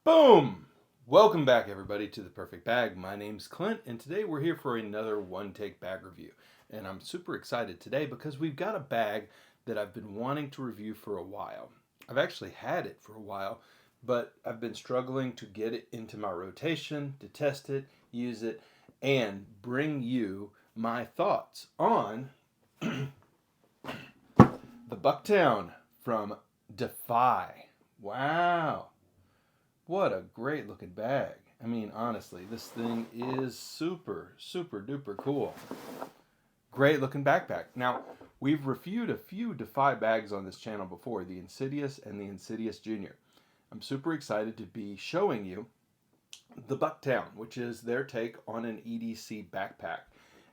Boom! Welcome back, everybody, to The Perfect Bag. My name's Clint, and today we're here for another one-take bag review. And I'm super excited today because we've got a bag that I've been wanting to review for a while. I've actually had it for a while, but I've been struggling to get it into my rotation, to test it, use it, and bring you my thoughts on the Bucktown from Defy. Wow. What a great looking bag. I mean, honestly, this thing is super duper cool. Great looking backpack. Now, we've reviewed a few Defy bags on this channel before, the Insidious and the Insidious Junior. I'm super excited to be showing you the Bucktown, which is their take on an EDC backpack.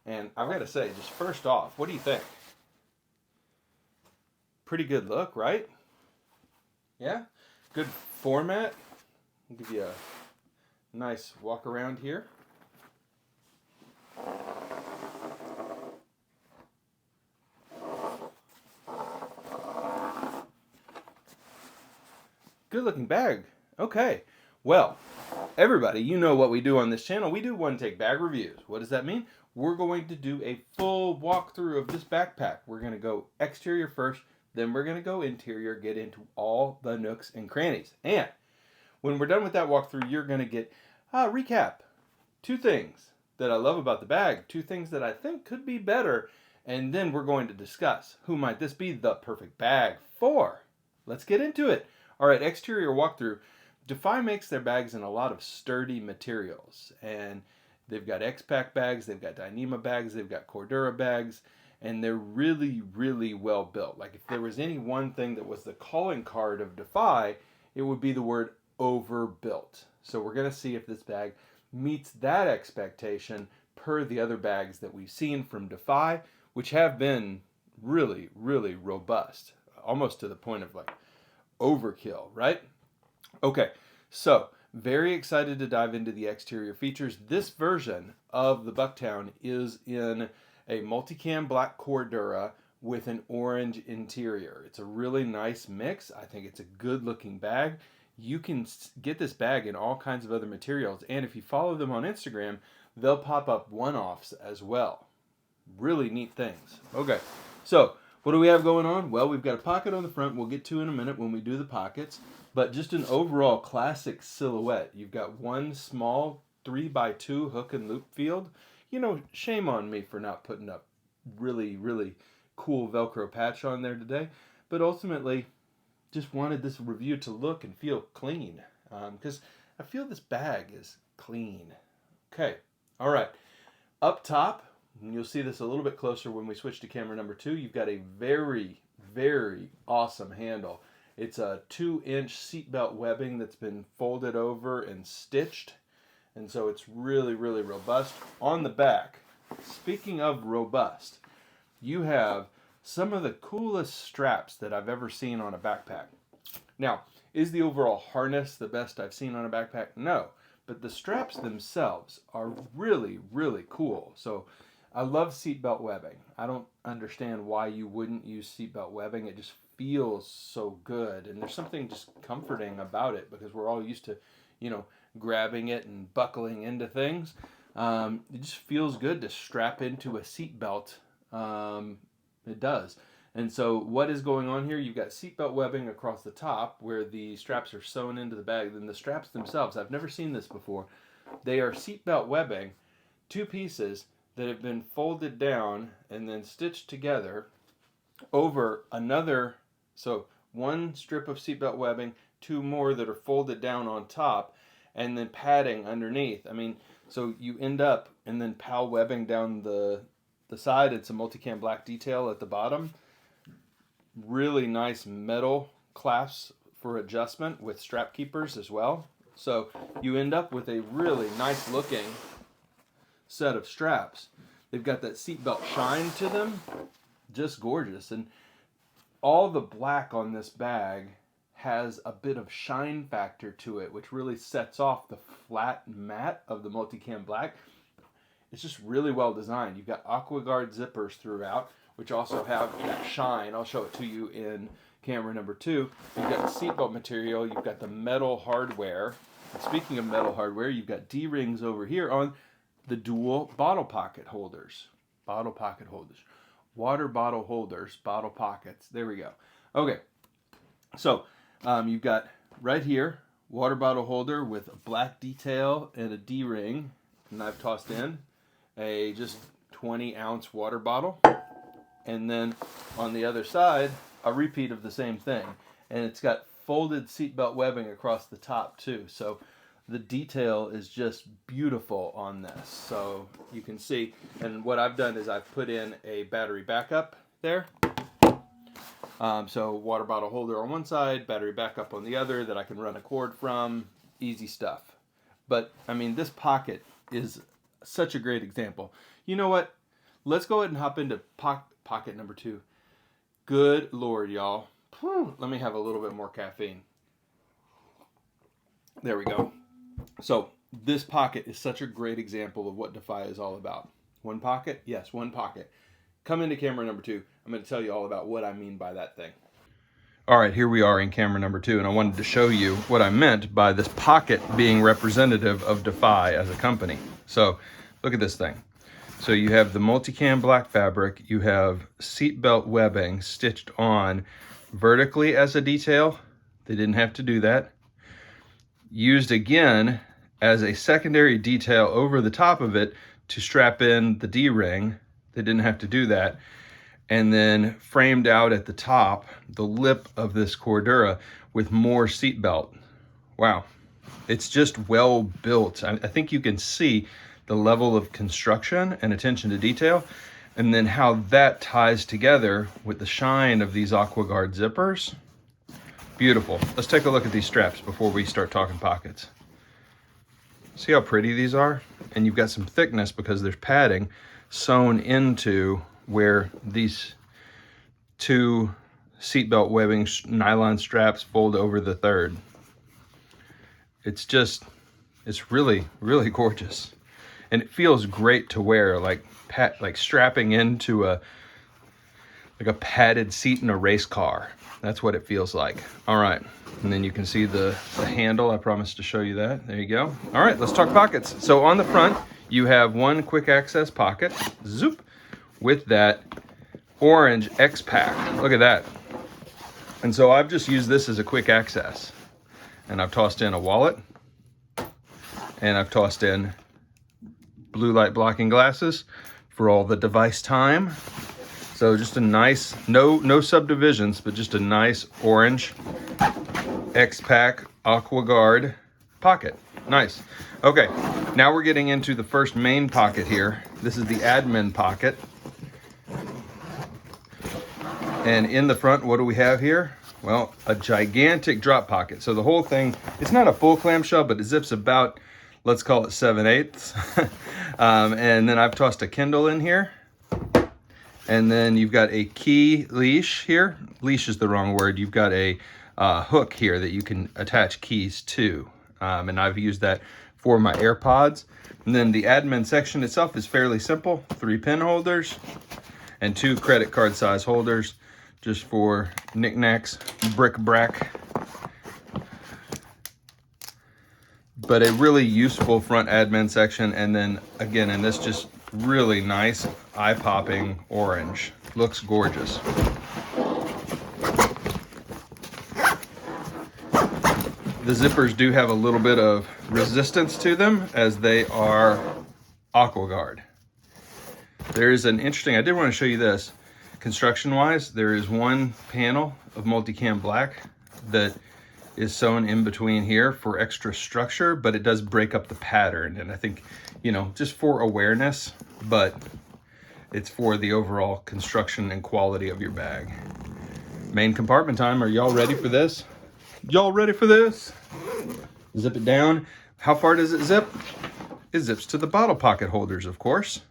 And I've got to say, just first off, what do you think? Pretty good look, right? Yeah? Good format. I'll give you a nice walk around here. Good looking bag. Okay. Well, everybody, you know what we do on this channel. We do one-take bag reviews. What does that mean? We're going to do a full walkthrough of this backpack. We're going to go exterior first, then we're going to go interior, get into all the nooks and crannies. And when we're done with that walkthrough, you're going to get a recap. Two things that I love about the bag, two things that I think could be better, and then we're going to discuss who might this be the perfect bag for. Let's get into it. All right, exterior walkthrough. Defy makes their bags in a lot of sturdy materials, and they've got X-Pack bags, they've got Dyneema bags, they've got Cordura bags, and they're really well built. Like if there was any one thing that was the calling card of Defy, it would be the word overbuilt. So we're going to see if this bag meets that expectation per the other bags that we've seen from Defy, which have been really robust, almost to the point of like overkill, right? Okay, so very excited to dive into the exterior features. This version of the Bucktown is in a multicam black Cordura with an orange interior. It's a really nice mix. I think it's a good looking bag. You can get this bag in all kinds of other materials, and if you follow them on Instagram, they'll pop up one-offs as well. Really neat things. Okay, so what do we have going on? Well, we've got a pocket on the front we'll get to in a minute when we do the pockets, but just an overall classic silhouette. You've got one small 3x2 hook and loop field. You know, shame on me for not putting up really cool Velcro patch on there today, but ultimately just wanted this review to look and feel clean, because I feel this bag is clean. Okay, all right. Up top, and you'll see this a little bit closer when we switch to camera number 2, you've got a very awesome handle. It's a 2-inch seatbelt webbing that's been folded over and stitched, and so it's really robust. On the back, speaking of robust, you have some of the coolest straps that I've ever seen on a backpack. Now, is the overall harness the best I've seen on a backpack? No, but the straps themselves are really cool. So I love seatbelt webbing. I don't understand why you wouldn't use seatbelt webbing. It just feels so good, and there's something just comforting about it because we're all used to, grabbing it and buckling into things. It just feels good to strap into a seatbelt. It does. And so what is going on here? You've got seatbelt webbing across the top where the straps are sewn into the bag. Then the straps themselves, I've never seen this before. They are seatbelt webbing, two pieces that have been folded down and then stitched together over another. So one strip of seatbelt webbing, two more that are folded down on top, and then padding underneath. I mean, so you end up and then PAL webbing down the side. It's a multicam black detail at the bottom. Really nice metal clasps for adjustment with strap keepers as well. So you end up with a really nice looking set of straps. They've got that seatbelt shine to them. Just gorgeous. And all the black on this bag has a bit of shine factor to it, which really sets off the flat matte of the multicam black. It's just really well designed. You've got AquaGuard zippers throughout, which also have that shine. I'll show it to you in camera number 2. You've got the seatbelt material. You've got the metal hardware And speaking of metal hardware, you've got D-rings over here on the dual bottle pocket holders. Bottle pocket holders. Water bottle holders, bottle pockets. There we go. Okay, so you've got right here, water bottle holder with a black detail and a D-ring. And I've tossed in a just 20-ounce water bottle. And then on the other side, a repeat of the same thing. And it's got folded seatbelt webbing across the top too. So the detail is just beautiful on this. So you can see, and what I've done is I've put in a battery backup there. So water bottle holder on one side, battery backup on the other that I can run a cord from. Easy stuff. But I mean, this pocket is such a great example. You know what? Let's go ahead and hop into pocket number 2. Good Lord, y'all. Let me have a little bit more caffeine. There we go. So this pocket is such a great example of what Defy is all about. One pocket? Yes, one pocket. Come into camera number 2. I'm going to tell you all about what I mean by that thing. All right, here we are in camera number 2, and I wanted to show you what I meant by this pocket being representative of Defy as a company. So look at this thing. So you have the multicam black fabric, you have seatbelt webbing stitched on vertically as a detail. They didn't have to do that. Used again as a secondary detail over the top of it to strap in the D-ring. They didn't have to do that. And then framed out at the top, the lip of this Cordura with more seatbelt. Wow, it's just well built. I think you can see the level of construction and attention to detail, and then how that ties together with the shine of these AquaGuard zippers. Beautiful. Let's take a look at these straps before we start talking pockets. See how pretty these are? And you've got some thickness because there's padding sewn into where these 2 seatbelt webbing nylon straps fold over the third. It's really, really gorgeous. And it feels great to wear, like strapping into a padded seat in a race car. That's what it feels like. All right, and then you can see the handle. I promised to show you that. There you go. All right, let's talk pockets. So on the front, you have one quick access pocket, zoop, with that orange X-Pack. Look at that. And so I've just used this as a quick access. And I've tossed in a wallet, and I've tossed in blue light blocking glasses for all the device time. So just a nice, no subdivisions, but just a nice orange X-Pack AquaGuard pocket. Nice. Okay, now we're getting into the first main pocket here. This is the admin pocket. And in the front, what do we have here? Well, a gigantic drop pocket. So the whole thing, it's not a full clamshell, but it zips about, let's call it 7/8. And then I've tossed a Kindle in here. And then you've got a key leash here. Leash is the wrong word. You've got a hook here that you can attach keys to. And I've used that for my AirPods. And then the admin section itself is fairly simple. 3 pen holders and 2 credit card size holders just for knickknacks, bric-a-brac. But a really useful front admin section. And then again, in this just really nice eye-popping orange. Looks gorgeous. The zippers do have a little bit of resistance to them as they are AquaGuard. There's an interesting, I did want to show you this. Construction-wise, there is one panel of multicam black that is sewn in between here for extra structure, but it does break up the pattern. And I think, you know, just for awareness, but it's for the overall construction and quality of your bag. Main compartment time. Are y'all ready for this? Y'all ready for this? Zip it down. How far does it zip? It zips to the bottle pocket holders, of course.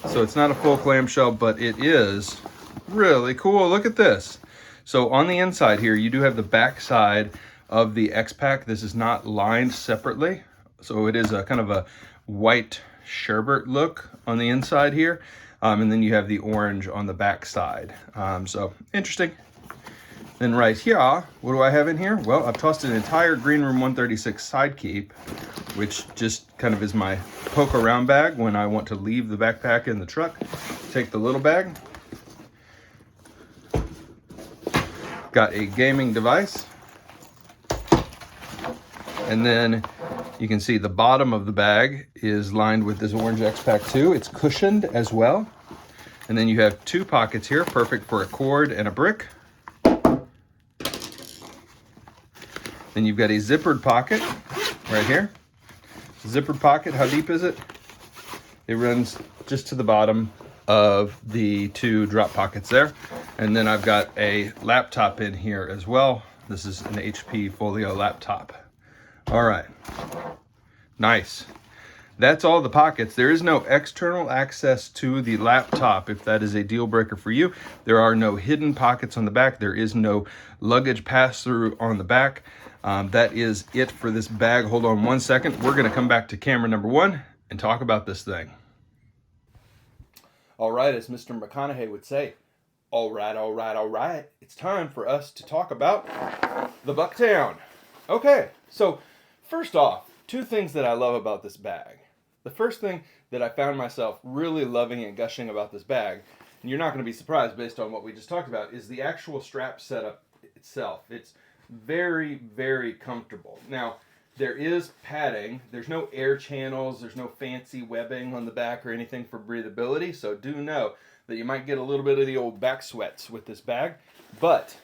So it's not a full clamshell, but it is really cool. Look at this. So on the inside here, you do have the back side of the X-Pack. This is not lined separately. So it is a kind of a white sherbet look on the inside here. And then you have the orange on the back side. So interesting. Then right here, what do I have in here? Well, I've tossed an entire Green Room 136 side keep, which just kind of is my poke around bag when I want to leave the backpack in the truck. Take the little bag. Got a gaming device. And then you can see the bottom of the bag is lined with this orange X-Pack 2. It's cushioned as well. And then you have two pockets here, perfect for a cord and a brick. Then you've got a zippered pocket right here. Zippered pocket, how deep is it? It runs just to the bottom of the two drop pockets there. And then I've got a laptop in here as well. This is an HP Folio laptop. All right, nice. That's all the pockets. There is no external access to the laptop if that is a deal breaker for you. There are no hidden pockets on the back. There is no luggage pass-through on the back. That is it for this bag. Hold on one second. We're gonna come back to camera number one and talk about this thing. All right, as Mr. McConaughey would say, all right, all right, all right. It's time for us to talk about the Bucktown. Okay, so first off, two things that I love about this bag. The first thing that I found myself really loving and gushing about this bag, and you're not going to be surprised based on what we just talked about, is the actual strap setup itself. It's very, very comfortable. Now, there is padding. There's no air channels. There's no fancy webbing on the back or anything for breathability, so do know that you might get a little bit of the old back sweats with this bag. But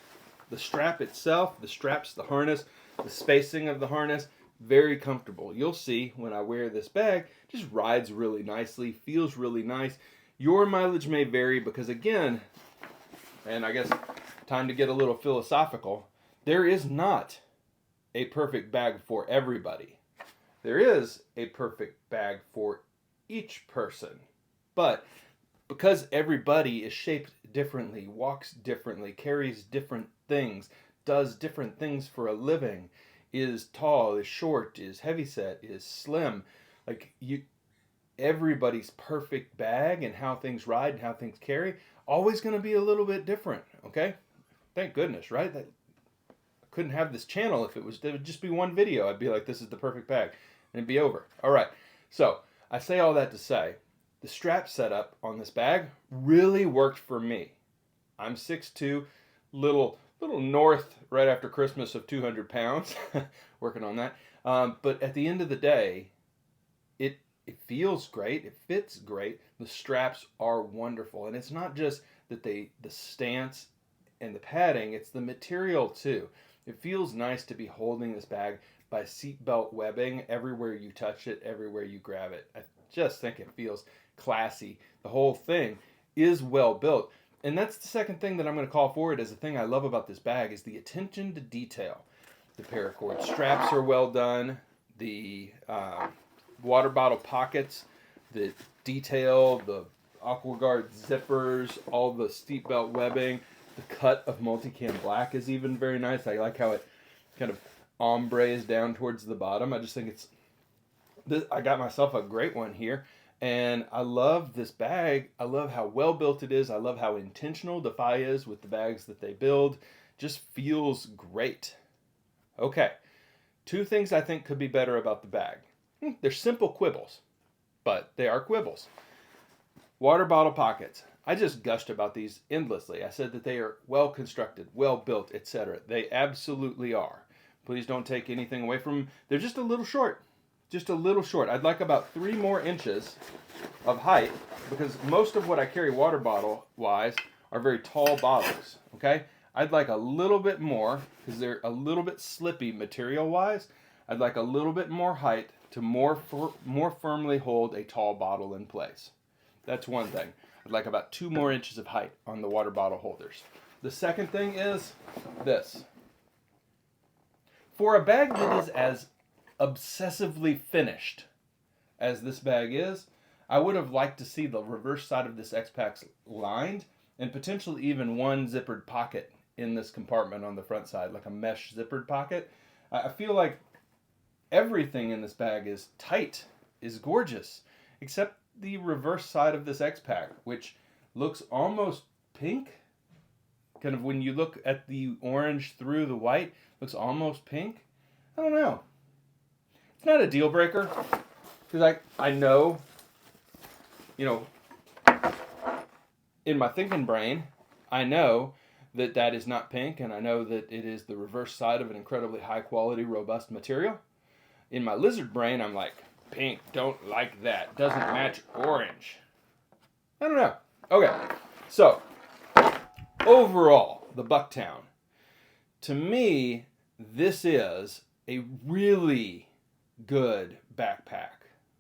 the strap itself, the straps, the harness, the spacing of the harness, very comfortable. You'll see when I wear this bag, just rides really nicely, feels really nice. Your mileage may vary because again, and I guess time to get a little philosophical, there is not a perfect bag for everybody. There is a perfect bag for each person. But because everybody is shaped differently, walks differently, carries different things, does different things for a living, is tall, is short, is heavyset, is slim, everybody's perfect bag and how things ride and how things carry, always going to be a little bit different, okay? Thank goodness, right? That I couldn't have this channel if it would just be one video. I'd be like, this is the perfect bag, and it'd be over. All right, so I say all that to say, the strap setup on this bag really worked for me. I'm 6'2", little north right after Christmas of 200 pounds, working on that. But at the end of the day, it feels great, it fits great, the straps are wonderful. And it's not just that the stance and the padding, it's the material too. It feels nice to be holding this bag by seatbelt webbing everywhere you touch it, everywhere you grab it. I just think it feels classy. The whole thing is well built. And that's the second thing that I'm going to call forward as a thing I love about this bag is the attention to detail. The paracord straps are well done. The water bottle pockets, the detail, the AquaGuard zippers, all the seat belt webbing. The cut of multicam black is even very nice. I like how it kind of ombres down towards the bottom. I just think I got myself a great one here. And I love this bag. I love how well built it is. I love how intentional Defy is with the bags that they build. Just feels great. Okay, two things I think could be better about the bag. They're simple quibbles, but they are quibbles. Water bottle pockets. I just gushed about these endlessly. I said that they are well constructed, well built, etc. They absolutely are. Please don't take anything away from them. They're just a little short. Just a little short. I'd like about 3 more inches of height because most of what I carry water bottle wise are very tall bottles, okay? I'd like a little bit more because they're a little bit slippy material wise. I'd like a little bit more height to more firmly hold a tall bottle in place. That's one thing. I'd like about 2 more inches of height on the water bottle holders. The second thing is this. For a bag that is as obsessively finished as this bag is, I would have liked to see the reverse side of this X-Pack lined and potentially even one zippered pocket in this compartment on the front side, like a mesh zippered pocket. I feel like everything in this bag is tight, is gorgeous, except the reverse side of this X-Pack, which looks almost pink, kind of when you look at the orange through the white, looks almost pink. I don't know. It's not a deal breaker, because I know, you know, in my thinking brain, I know that that is not pink, and I know that it is the reverse side of an incredibly high quality, robust material. In my lizard brain, I'm like, pink, don't like that. Doesn't match orange. I don't know. Okay, so overall, the Bucktown. To me, this is a really good backpack.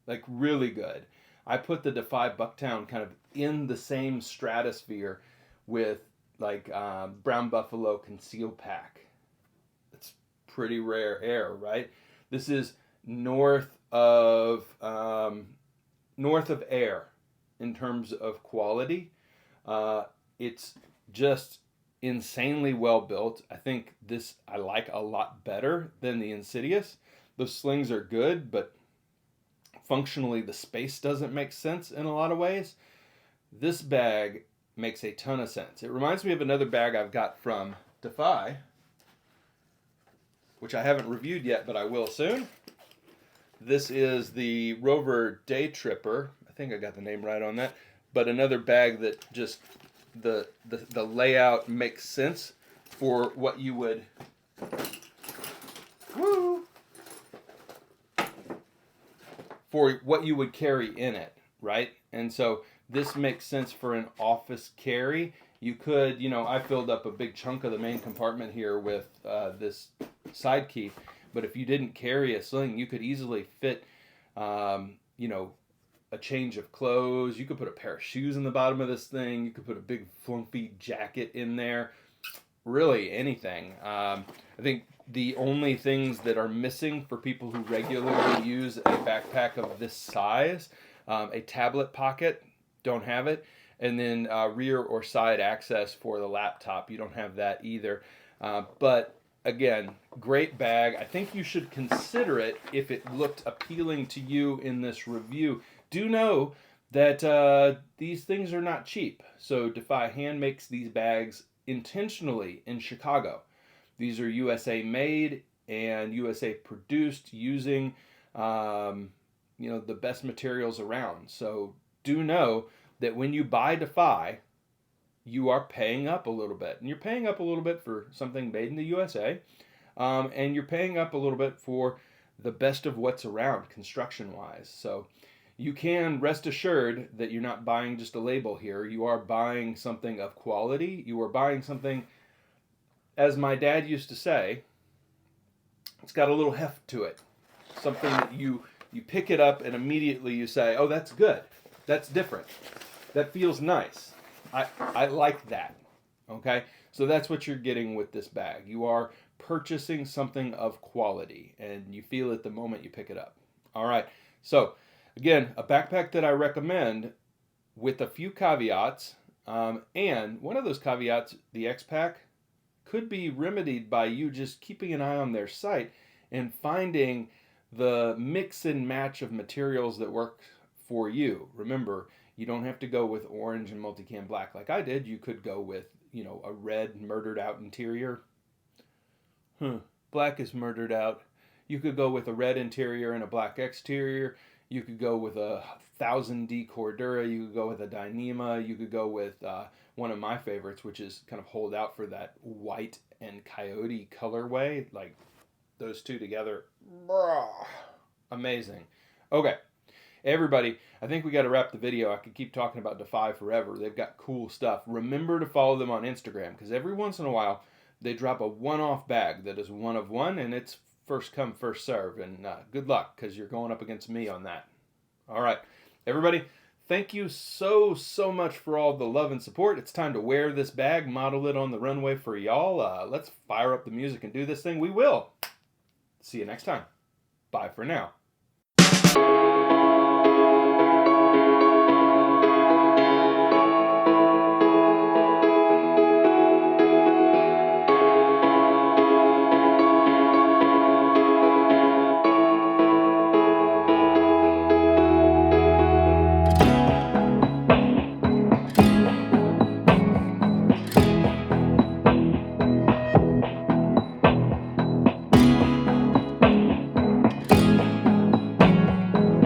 Like, really good. I put the Defy Bucktown kind of in the same stratosphere with like Brown Buffalo Conceal Pack. It's pretty rare air, right? This is north of air in terms of quality. It's just insanely well built. I think this I like a lot better than the Insidious. Those slings are good, but functionally the space doesn't make sense in a lot of ways. This bag makes a ton of sense. It reminds me of another bag I've got from Defy, which I haven't reviewed yet, but I will soon. This is the Rover Day Tripper. I think I got the name right on that. But another bag that just the layout makes sense for what you would carry in it, right? And so this makes sense for an office carry. You could, I filled up a big chunk of the main compartment here with this side key, but if you didn't carry a sling, you could easily fit, a change of clothes. You could put a pair of shoes in the bottom of this thing. You could put a big fluffy jacket in there. Really anything. I think the only things that are missing for people who regularly use a backpack of this size, a tablet pocket, don't have it, and then rear or side access for the laptop. You don't have that either. But again, great bag. I think you should consider it if it looked appealing to you in this review. Do know that these things are not cheap. So Defy hand makes these bags intentionally in Chicago. These are USA made and USA produced using the best materials around. So do know that when you buy Defy, you are paying up a little bit. And you're paying up a little bit for something made in the USA. And you're paying up a little bit for the best of what's around construction-wise. So you can rest assured that you're not buying just a label here. You are buying something of quality. You are buying something, as my dad used to say, it's got a little heft to it. Something that you pick it up and immediately you say, oh, that's good. That's different. That feels nice. I like that. Okay? So that's what you're getting with this bag. You are purchasing something of quality, and you feel it the moment you pick it up. All right. So again, a backpack that I recommend with a few caveats, and one of those caveats, the X-Pack, could be remedied by you just keeping an eye on their site and finding the mix and match of materials that work for you. Remember, you don't have to go with orange and multicam black like I did. You could go with, a red murdered out interior. Black is murdered out. You could go with a red interior and a black exterior. You could go with a 1000D Cordura. You could go with a Dyneema. You could go with one of my favorites, which is kind of hold out for that white and coyote colorway. Like those two together, amazing. Okay, everybody, I think we got to wrap the video. I could keep talking about Defy forever. They've got cool stuff. Remember to follow them on Instagram, because every once in a while they drop a one-off bag that is one of one, and it's first come, first serve. And good luck, because you're going up against me on that. All right, everybody, thank you so much for all the love and support. It's time to wear this bag, model it on the runway for y'all. Let's fire up the music and do this thing. We will. See you next time. Bye for now.